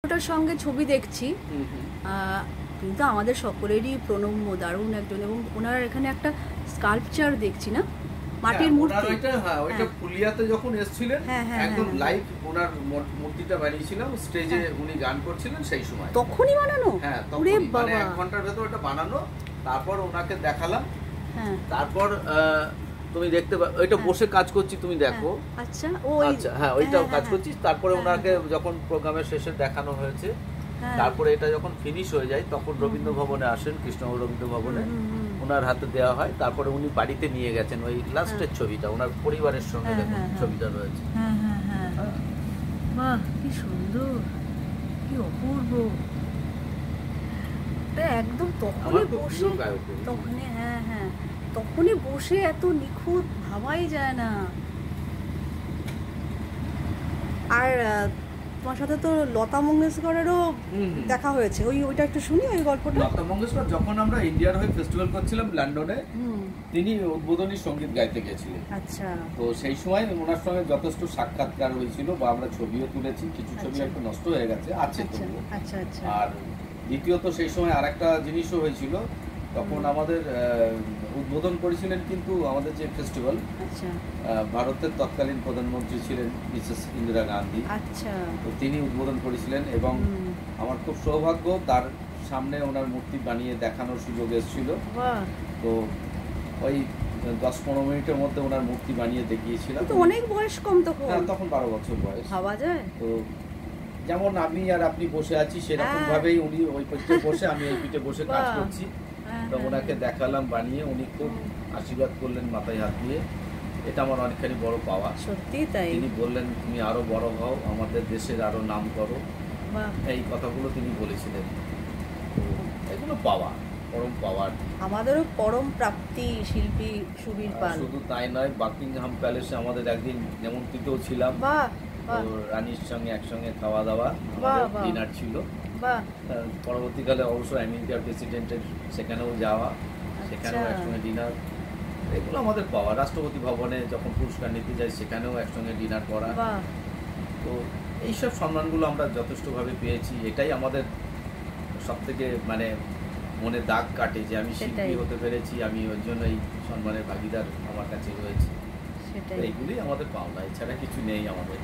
ওটার সঙ্গে ছবি দেখছি, কিন্তু আমাদের সকলেরই প্রণম্য, দারুণ একজন। এবং ওনার এখানে একটা স্কাল্পচার দেখছি না, মাটির মূর্তি। ওইটা পুলিয়াতে যখন এসেছিলেন একদম লাইভ ওনার মূর্তিটা বানিয়েছিলাম, স্টেজে উনি গান করছিলেন সেই সময়। তখনই বানানো? হ্যাঁ, তখনই, মানে 1 ঘন্টার ভেতর ওটা বানানো। তারপর ওনাকে দেখালাম। তারপর তুমি দেখতে ওইটা বসে কাজ করছি, তুমি দেখো। আচ্ছা, আচ্ছা, হ্যাঁ, ওইটাও কাজ করছি। তারপরে ওনাকে যখন প্রোগ্রামের শেষে দেখানো হয়েছে, তারপরে এটা যখন ফিনিশ হয়ে যায় তখন রবীন্দ্র ভবনে আসেন, কৃষ্ণনগর রবীন্দ্র ভবনে ওনার হাতে দেওয়া হয়। তারপরে উনি বাড়িতে নিয়ে গেছেন ওই লাস্টের ছবিটা, ওনার পরিবারের সঙ্গে ছবিটা রয়েছে। বাহ, কি সুন্দর, কি অপূর্ব। একদম তখনই বসে, তখনই বসে এত নিখুঁত ভাবাই যায় না। আর তোমার সাথে তো লতা মঙ্গেশকরেরও দেখা হয়েছে, ওইটা একটু শুনি ওই গল্পটা। লতা মঙ্গেশকর যখন আমরা ইন্ডিয়ার হয়ে ফেস্টিভ্যাল করছিলাম লন্ডনে, তিনি উদ্বোধনী সঙ্গীত গাইতে গেছিলেন। আচ্ছা, তো সেই সময় ওনার সঙ্গে যথেষ্ট সাক্ষাৎকার হয়েছিল, বা আমরা ছবিও তুলেছি। কিছু ছবি একটু নষ্ট হয়ে গেছে, আছে তো। আর দ্বিতীয়ত সেই সময় আরেকটা জিনিসও হয়েছিল, তখন আমাদের উদ্বোধন করেছিলেন কিন্তু আমাদের যে ফেস্টিভ্যাল, ভারতের তৎকালীন প্রধানমন্ত্রী ছিলেন মিসেস ইন্দিরা গান্ধী। তো তিনি উদ্বোধন করেছিলেন, এবং আমার খুব সৌভাগ্য তার সামনে ওনার মূর্তি বানিয়ে দেখানোর সুযোগ এসেছিল। তো ওই 10-15 মিনিটের মধ্যে ওনার মূর্তি বানিয়ে দেখিয়েছিলাম। অনেক বয়স কম তখন। তখন 12 বছর বয়স, ভাবা যায়। তো যেমন আমি আর আপনি বসে আছি সেরকম ভাবেই উনি ওই পিঠে বসে, আমি এই পিঠে বসে কাজ করছি। তো ওনাকে দেখালাম বানিয়ে, উনি খুব আশীর্বাদ করলেন মাথায় হাত দিয়ে। এটা আমার অনেকখানি বড় পাওয়া। সত্যি তাই। তিনি বললেন, তুমি আরো বড় হও, আমাদের দেশের আরো নাম করো, এই কথাগুলো তিনি বলেছিলেন। এগুলো পাওয়া, পরম পাওয়ার। আমাদেরও পরম প্রাপ্তি শিল্পী সুবীর পাল। শুধু তাই নয়, বাকিংহাম প্যালেসে আমাদের একদিন নিমন্ত্রিত ছিলাম। রানীর সঙ্গে একসঙ্গে খাওয়া দাওয়া, ডিনার ছিল। পরবর্তীকালে অবশ্য আমেরিকার প্রেসিডেন্টের সেখানেও যাওয়া, সেখানেও একসঙ্গে ডিনার। এগুলো আমাদের পাওয়া। রাষ্ট্রপতি ভবনে যখন পুরস্কার নিতে যাই সেখানেও একসঙ্গে ডিনার করা। তো এইসব সম্মানগুলো আমরা যথেষ্টভাবে পেয়েছি। এটাই আমাদের সব থেকে মানে মনে দাগ কাটে যে আমি শিল্পী হতে পেরেছি, আমি ওই জন্য এই সম্মানের ভাগিদার আমার কাছে রয়েছে। এইগুলি আমাদের পাওনা, এছাড়া কিছু নেই আমাদের।